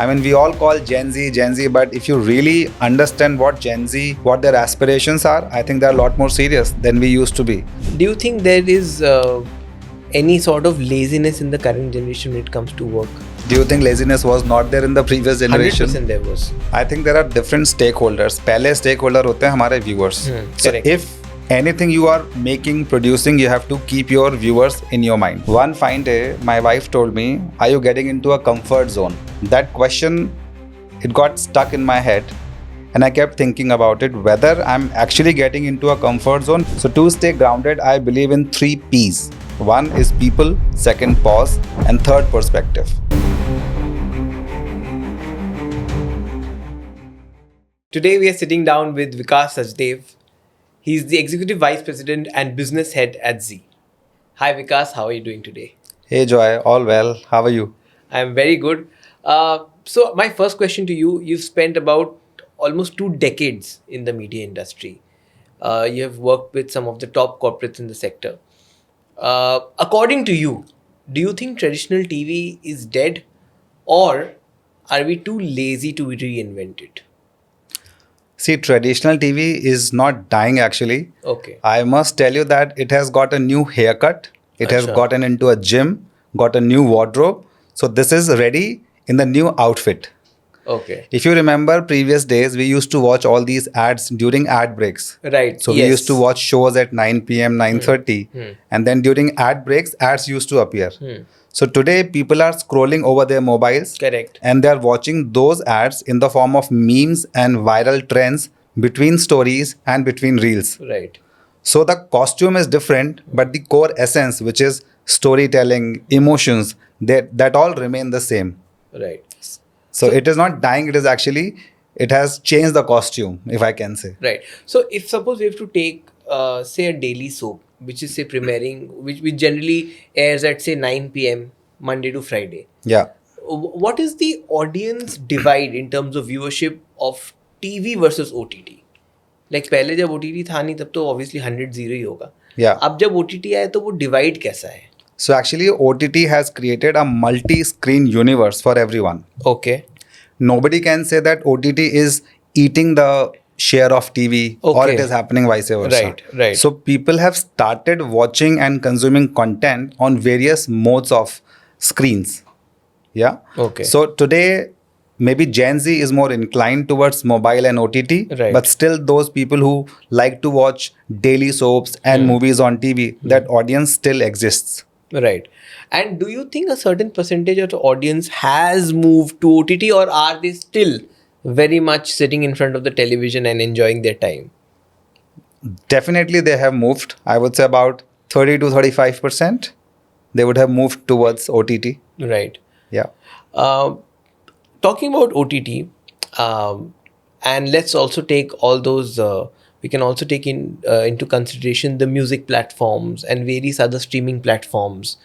I mean, we all call Gen Z, but if you really understand what Gen Z, what their aspirations are, I think they're a lot more serious than we used to be. Do you think there is any sort of laziness in the current generation when it comes to work? Do you think laziness was not there in the previous generation? 100% there was. I think there are different stakeholders. पहले stakeholder होते हैं हमारे viewers. So correct. if anything you are making, producing, you have to keep your viewers in your mind. One fine day, my wife told me, "Are you getting into a comfort zone?" That question, it got stuck in my head, and I kept thinking about it, whether I'm actually getting into a comfort zone. So to stay grounded, I believe in 3 P's. One is people, second pause, and third perspective. Today we are sitting down with Vikas Sachdeva. He's the Executive Vice President and Business Head at Z. Hi Vikas, how are you doing today? Hey Joy, all well. How are you? I'm very good. So my first question to you, you've spent about almost 2 decades in the media industry. You have worked with some of the top corporates in the sector. According to you, do you think traditional TV is dead, or are we too lazy to reinvent it? See, traditional TV is not dying actually. Okay. I must tell you that it has got a new haircut. It has Achha. gotten into a gym, got a new wardrobe. So this is ready in the new outfit. Okay. If you remember previous days, we used to watch all these ads during ad breaks. Right. So we used to watch shows at 9 p.m., 9:30. And then during ad breaks, ads used to appear. So today, people are scrolling over their mobiles. Correct. And they're watching those ads in the form of memes and viral trends between stories and between reels. Right. So the costume is different, but the core essence, which is storytelling, emotions, that all remain the same. Right. So it is not dying, it is actually, it has changed the costume, if I can say. Right. So if suppose we have to take, say, a daily soap, which is say premiering, which generally airs at say 9 p.m. Monday to Friday. Yeah. What is the audience divide in terms of viewership of TV versus OTT? Like पहले जब OTT था नहीं तब तो obviously 100-0 ही होगा. Yeah. अब जब OTT आया तो वो divide कैसा है? So actually OTT has created a multi-screen universe for everyone. Okay. Nobody can say that OTT is eating the share of TV or Okay. it is happening vice versa. Right, right. So people have started watching and consuming content on various modes of screens. Yeah. Okay. So today, maybe Gen Z is more inclined towards mobile and OTT, Right. but still those people who like to watch daily soaps and movies on TV, that audience still exists. Right. And do you think a certain percentage of the audience has moved to OTT, or are they still very much sitting in front of the television and enjoying their time? Definitely they have moved. I would say about 30 to 35%. They would have moved towards OTT. Right. Yeah. Talking about OTT, and let's also take all those, we can also take into consideration the music platforms and various other streaming platforms.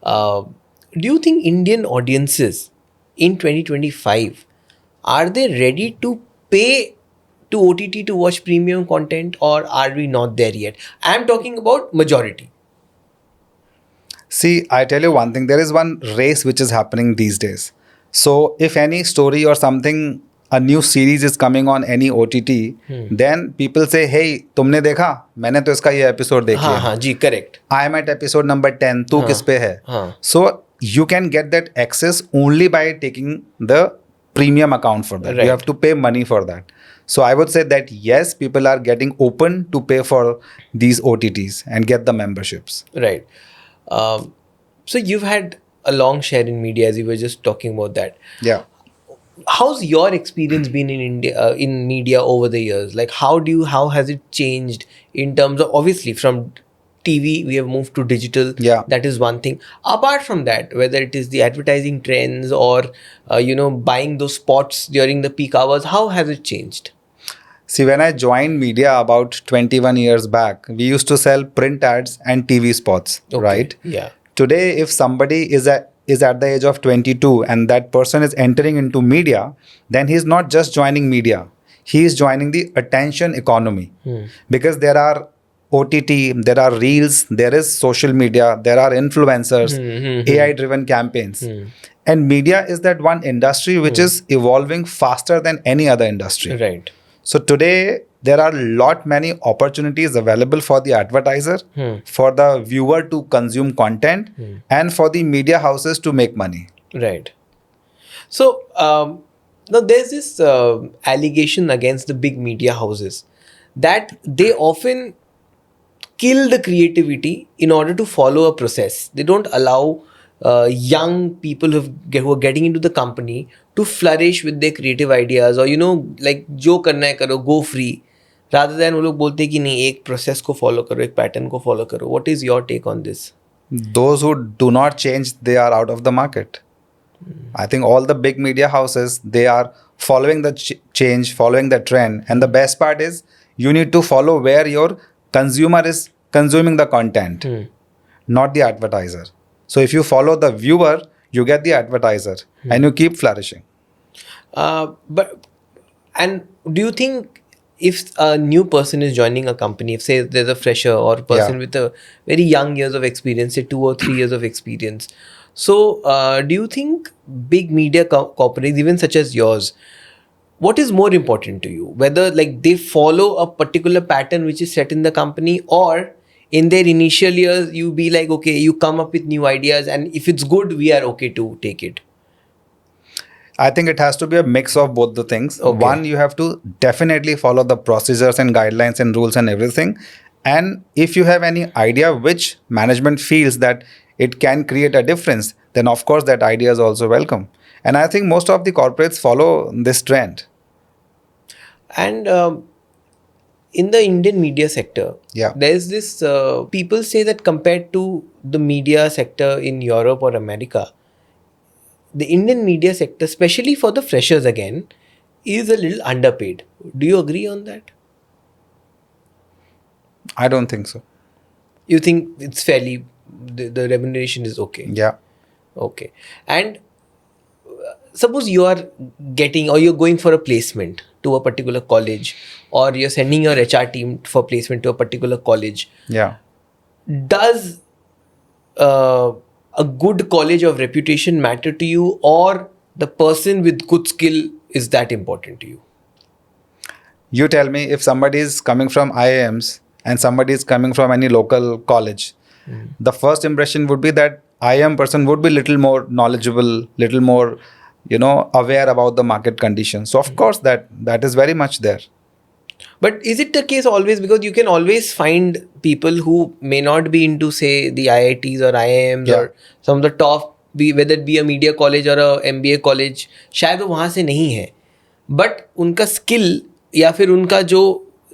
Do you think Indian audiences in 2025, are they ready to pay to OTT to watch premium content, or are we not there yet? I'm talking about majority. See, I tell you one thing, there is one race which is happening these days. So if any story or something, a new series is coming on any OTT, then people say, hey, तुमने देखा? मैंने तो इसका ये episode देख लिया. हाँ जी, correct. I am at episode number 10, तू किस पे है? हाँ. So you can get that access only by taking the premium account for that. Right. You have to pay money for that. So I would say that yes, people are getting open to pay for these OTTs and get the memberships. Right. So you've had a long share in media, as you were just talking about that. Yeah. How's your experience been in India, in media over the years? Like, how has it changed in terms of, obviously from TV, we have moved to digital. Yeah. That is one thing. Apart from that, whether it is the advertising trends or, buying those spots during the peak hours, how has it changed? See, when I joined media about 21 years back, we used to sell print ads and TV spots, Okay. right? Yeah. Today, if somebody is at the age of 22 and that person is entering into media, then he's not just joining media. He is joining the attention economy. Because there are OTT, there are reels, there is social media, there are influencers, AI-driven campaigns. And media is that one industry which is evolving faster than any other industry. Right. So today there are many opportunities available for the advertiser, for the viewer to consume content, and for the media houses to make money. Right. So now there's this allegation against the big media houses that they often kill the creativity in order to follow a process. They don't allow young people who are getting into the company to flourish with their creative ideas, or like जो करना है करो, go free, rather than वो लोग बोलते हैं कि नहीं एक process को follow करो, एक pattern को follow करो. What is your take on this? Those who do not change, they are out of the market. I think all the big media houses, they are following the change, following the trend. And the best part is you need to follow where your consumer is consuming the content, not the advertiser. So if you follow the viewer, you get the advertiser and you keep flourishing. And do you think if a new person is joining a company, if say there's a fresher or a person with a very young years of experience, say 2 or 3 years of experience, so do you think big media corporates, even such as yours, what is more important to you? Whether like they follow a particular pattern which is set in the company, or in their initial years you be like, okay, you come up with new ideas and if it's good, we are okay to take it? I think it has to be a mix of both the things. Okay. One, you have to definitely follow the procedures and guidelines and rules and everything. And if you have any idea which management feels that it can create a difference, then of course that idea is also welcome. And I think most of the corporates follow this trend. And in the Indian media sector, there's this, people say that compared to the media sector in Europe or America, the Indian media sector, especially for the freshers again, is a little underpaid. Do you agree on that? I don't think so. You think it's fairly, the remuneration is okay? Yeah. Okay. And suppose you are getting, or you're going for a placement to a particular college, or you're sending your HR team for placement to a particular college. Yeah. Does a good college of reputation matter to you, or the person with good skill is that important to you? You tell me, if somebody is coming from IIMs and somebody is coming from any local college, the first impression would be that IIM person would be little more knowledgeable, little more, aware about the market conditions. So of course that is very much there. But is it the case always? Because you can always find people who may not be into, say, the IITs or IIMs or some of the top, whether it be a media college or a MBA college, शायद वो वहाँ से नहीं है, but उनका skill या फिर उनका जो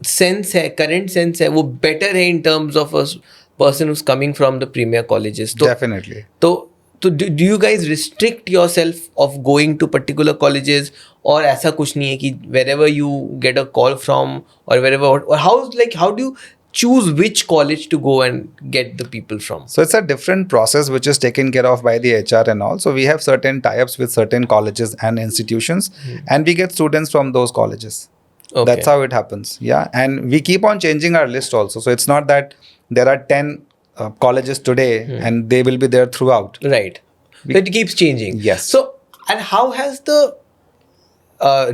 sense है, current sense है, वो better है in terms of a person who's coming from the premier colleges. Definitely. So do you guys restrict yourself of going to particular colleges, or ऐसा कुछ नहीं है कि wherever you get a call from, or wherever, or how do you choose which college to go and get the people from? So it's a different process which is taken care of by the HR and all. So we have certain tie-ups with certain colleges and institutions, and we get students from those colleges. Okay. That's how it happens. Yeah. And we keep on changing our list also. So it's not that there are 10 colleges today and they will be there throughout. Right. So it keeps changing. Yes. So, and how has the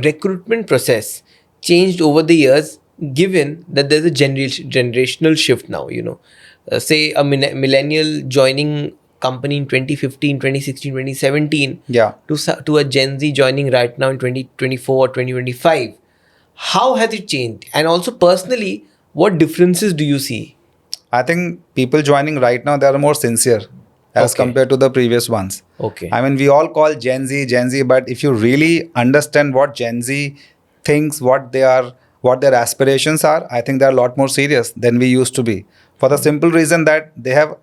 recruitment process changed over the years, given that there's a generational shift now, say a millennial joining company in 2015, 2016, 2017 to a Gen Z joining right now in 2024 or 2025. How has it changed? And also personally, what differences do you see? I think people joining right now, they are more sincere as compared to the previous ones. Okay. I mean, we all call Gen Z, but if you really understand what Gen Z thinks, what their aspirations are, I think they're a lot more serious than we used to be. For the simple reason that they have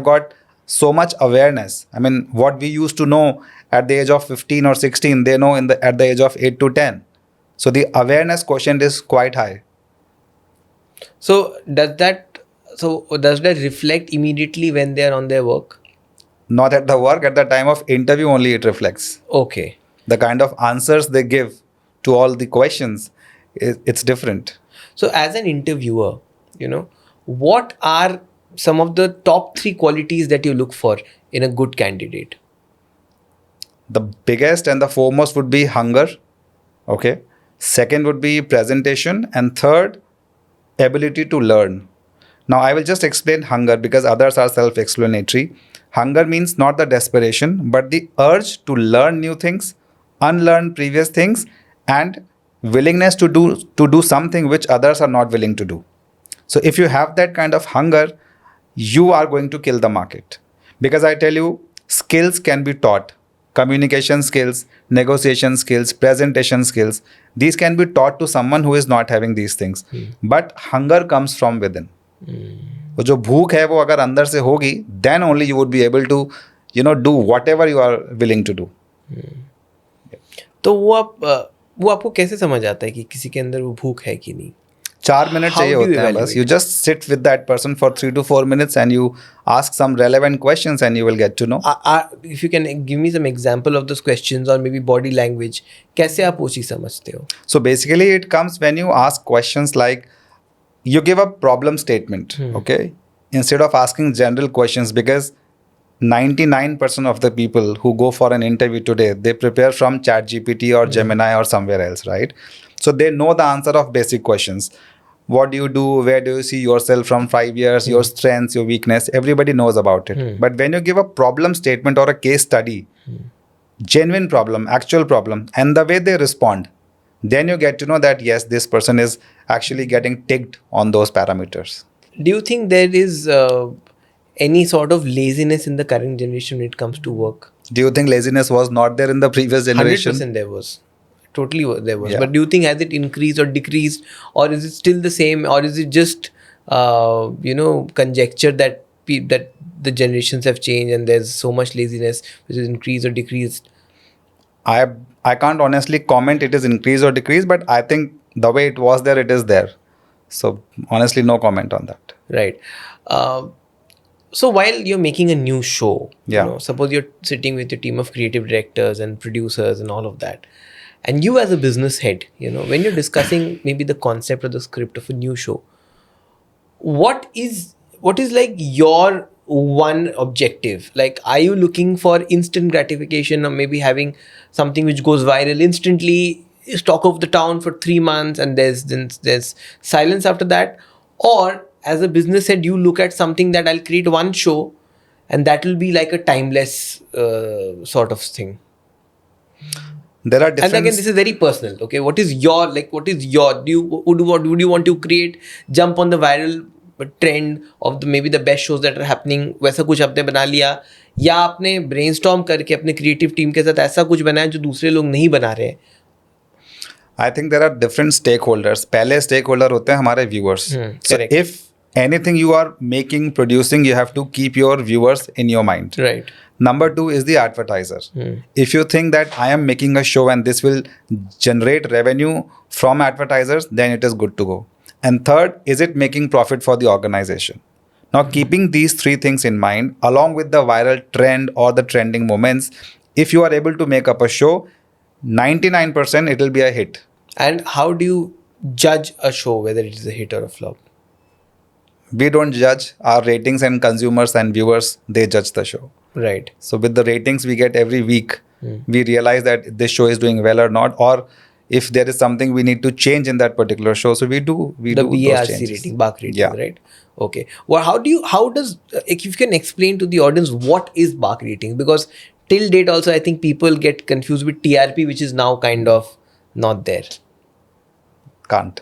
got so much awareness. I mean, what we used to know at the age of 15 or 16, they know at the age of 8 to 10. So the awareness quotient is quite high. So does that reflect immediately when they are on their work? Not at the work, at the time of interview only it reflects. Okay. The kind of answers they give to all the questions, it's different. So as an interviewer, what are some of the top 3 qualities that you look for in a good candidate? The biggest and the foremost would be hunger. Okay. Second would be presentation. And third, ability to learn. Now, I will just explain hunger because others are self-explanatory. Hunger means not the desperation, but the urge to learn new things, unlearn previous things, and willingness to do something which others are not willing to do. So if you have that kind of hunger, you are going to kill the market. Because I tell you, skills can be taught. Communication skills, negotiation skills, presentation skills. These can be taught to someone who is not having these things. But hunger comes from within. वो जो भूख है वो अगर अंदर से होगी, then only you would be able to, do whatever you are willing to do. तो वो आपको कैसे समझ आता है कि किसी के अंदर वो भूख है कि नहीं? 4 मिनट चाहिए होते हैं बस. You just sit with that person for 3 to 4 minutes and you ask some relevant questions and you will get to know. If you can give me some example of those questions or maybe body language, कैसे आप वो चीज़ समझते हो? So basically it comes when you ask questions like, you give a problem statement, okay? Instead of asking general questions, because 99% of the people who go for an interview today, they prepare from ChatGPT or Gemini or somewhere else, right? So they know the answer of basic questions. What do you do? Where do you see yourself from 5 years? Your strengths, your weakness, everybody knows about it. But when you give a problem statement or a case study, genuine problem, actual problem, and the way they respond, then you get to know that yes, this person is actually getting ticked on those parameters. Do you think there is any sort of laziness in the current generation when it comes to work? Do you think laziness was not there in the previous generation? 100% there was. Totally there was. Yeah. But do you think has it increased or decreased, or is it still the same, or is it just conjecture that that the generations have changed and there's so much laziness which is increased or decreased? I can't honestly comment it is increased or decreased, but I think the way it was there, it is there. So honestly, no comment on that. Right. So while you're making a new show, suppose you're sitting with your team of creative directors and producers and all of that, and you as a business head, when you're discussing maybe the concept or the script of a new show, what is like your one objective? Like, are you looking for instant gratification or maybe having something which goes viral instantly, is talk of the town for 3 months and there's silence after that? Or as a business head, you look at something that I'll create one show and that will be like a timeless sort of thing. There are different. And again, this is very personal. Okay, would you want to create, jump on the viral trend of maybe the best shows that are happening, वैसा कुछ आपने बना लिया, या आपने brainstorm करके अपने creative team के साथ ऐसा कुछ बनाया जो दूसरे लोग नहीं बना रहे? I think there are different stakeholders. पहले stakeholder होते हैं हमारे viewers. So if anything you are making, producing, you have to keep your viewers in your mind. Right. Number 2 is the advertiser. If you think that I am making a show and this will generate revenue from advertisers, then it is good to go. And third, is it making profit for the organization? Now, keeping these 3 things in mind, along with the viral trend or the trending moments, if you are able to make up a show, 99% it will be a hit. And how do you judge a show whether it is a hit or a flop? We don't judge. Our ratings and consumers and viewers, they judge the show. Right. So with the ratings we get every week, we realize that this show is doing well or not, or if there is something we need to change in that particular show. So we do the those BARC changes. rating, BARC rating, right? Okay. Well, if you can explain to the audience what is BARC rating? Because till date also, I think people get confused with TRP, which is now kind of not there. Can't.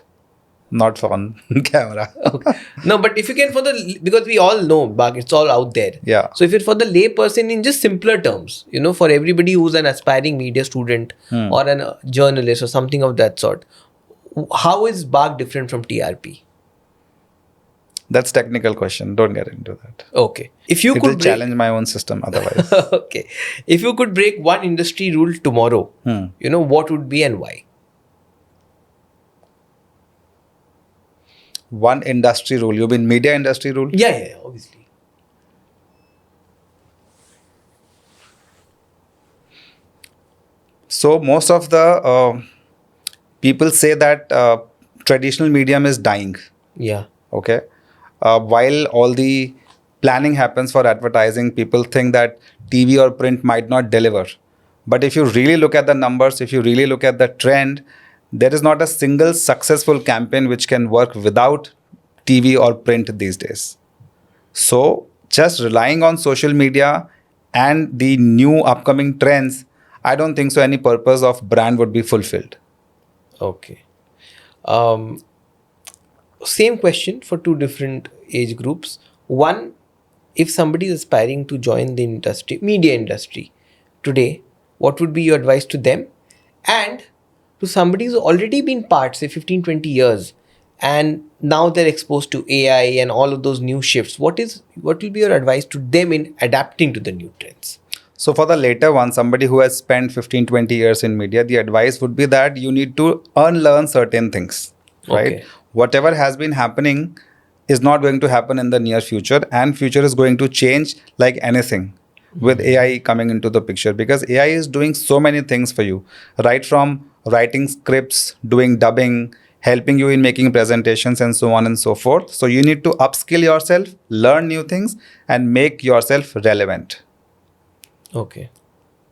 Not on camera. Okay. No, but if you can because we all know BARC, it's all out there. Yeah. So if it's for the lay person in just simpler terms, for everybody who's an aspiring media student or a journalist or something of that sort, how is BARC different from TRP? That's technical question. Don't get into that. Okay. If you it could will challenge my own system otherwise. Okay. If you could break one industry rule tomorrow, what would be and why? One industry rule. You mean media industry rule? Yeah, obviously. So most of the people say that traditional medium is dying. Yeah. Okay. While all the planning happens for advertising, people think that TV or print might not deliver. But if you really look at the numbers, if you really look at the trend, there is not a single successful campaign which can work without TV or print these days. So just relying on social media and the new upcoming trends, I don't think so any purpose of brand would be fulfilled. Okay. Same question for two different age groups. One, if somebody is aspiring to join the industry, media industry today, what would be your advice to them? And to somebody who's already been part, say 15, 20 years, and now they're exposed to AI and all of those new shifts, what will be your advice to them in adapting to the new trends? So for the later one, somebody who has spent 15, 20 years in media, the advice would be that you need to unlearn certain things, right? Okay. Whatever has been happening is not going to happen in the near future, and future is going to change like anything with AI coming into the picture, because AI is doing so many things for you, right from writing scripts, doing dubbing, helping you in making presentations and so on and so forth. So you need to upskill yourself, learn new things and make yourself relevant. Okay.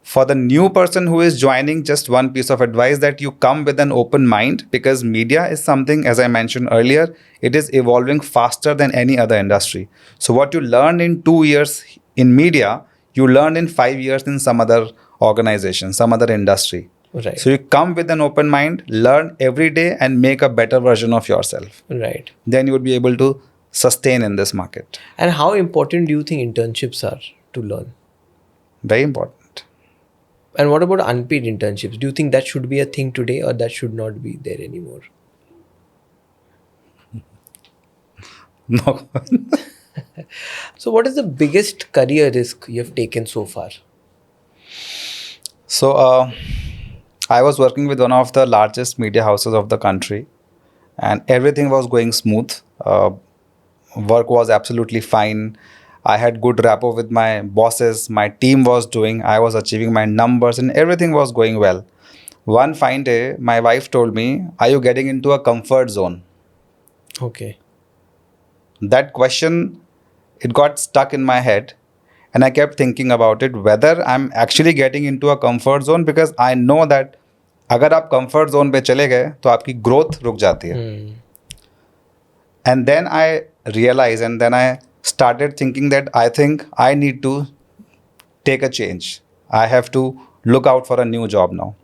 For the new person who is joining, just one piece of advice, that you come with an open mind, because media is something, as I mentioned earlier, it is evolving faster than any other industry. So what you learn in 2 years in media, you learn in 5 years in some other organization, some other industry. Right. So you come with an open mind, learn every day and make a better version of yourself. Right. Then you would be able to sustain in this market. And how important do you think internships are to learn? Very important. And what about unpaid internships? Do you think that should be a thing today, or that should not be there anymore? No. So what is the biggest career risk you have taken so far? So I was working with one of the largest media houses of the country, and everything was going smooth. Work was absolutely fine. I had good rapport with my bosses. My team was doing, I was achieving my numbers and everything was going well. One fine day, my wife told me, "Are you getting into a comfort zone?" Okay. That question, it got stuck in my head. And I kept thinking about it, whether I'm actually getting into a comfort zone, because I know that अगर आप comfort zone पे चले गए तो आपकी growth रुक जाती है. And then I realized, and then I started thinking that I think I need to take a change. I have to look out for a new job now.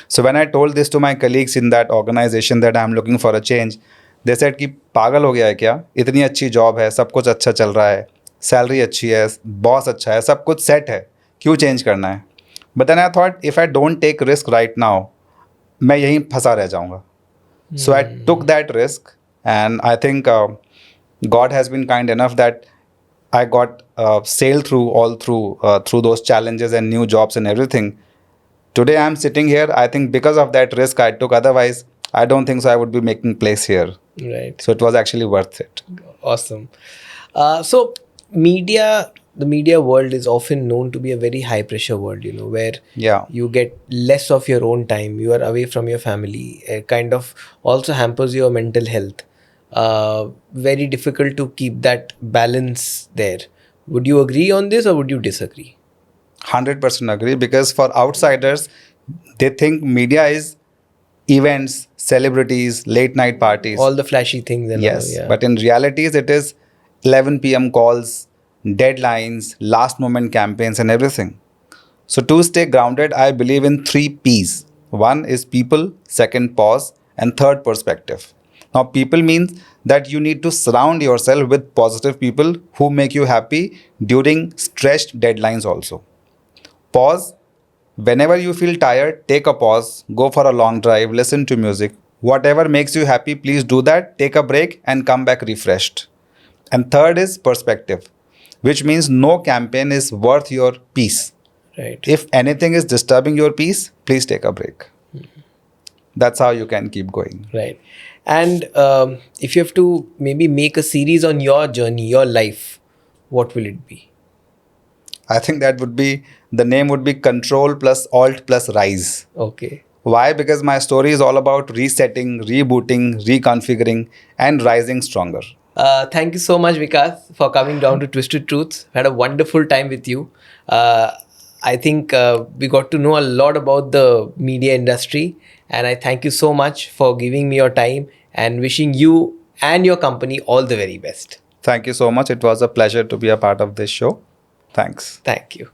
So when I told this to my colleagues in that organization that I'm looking for a change, they said कि पागल हो गया है क्या? इतनी अच्छी job है, सब कुछ अच्छा चल रहा है, सैलरी अच्छी है, बॉस अच्छा है, सब कुछ सेट है, क्यों चेंज करना है? But then I thought, if I don't take risk right now, मैं यहीं फंसा रह जाऊंगा. So I took that risk, and I think God has been kind enough that I got sailed through those challenges and new jobs and everything. Today I'm sitting here, I think because of that risk I took. Otherwise, I don't think so I would be making place here. Right. So it was actually worth it. Awesome. So the media world is often known to be a very high pressure world, where you get less of your own time, you are away from your family, it kind of also hampers your mental health. Very difficult to keep that balance there. Would you agree on this, or would you disagree? 100% agree, because for outsiders, they think media is events, celebrities, late night parties. All the flashy things and yes, all, yeah. But in realities, it is 11 p.m. calls, deadlines, last moment campaigns and everything. So to stay grounded, I believe in 3 P's. One is people, second pause, and third perspective. Now, people means that you need to surround yourself with positive people who make you happy during stretched deadlines also. Pause. Whenever you feel tired, take a pause, go for a long drive, listen to music. Whatever makes you happy, please do that. Take a break and come back refreshed. And third is perspective, which means no campaign is worth your peace. Right. If anything is disturbing your peace, please take a break. That's how you can keep going. Right. And if you have to maybe make a series on your journey, your life, what will it be? I think that would be, the name would be Control plus Alt plus Rise. Okay. Why? Because my story is all about resetting, rebooting, reconfiguring, and rising stronger. Thank you so much, Vikas, for coming down to Twisted Truths. Had a wonderful time with you. I think we got to know a lot about the media industry, and I thank you so much for giving me your time and wishing you and your company all the very best. Thank you so much. It was a pleasure to be a part of this show. Thanks. Thank you.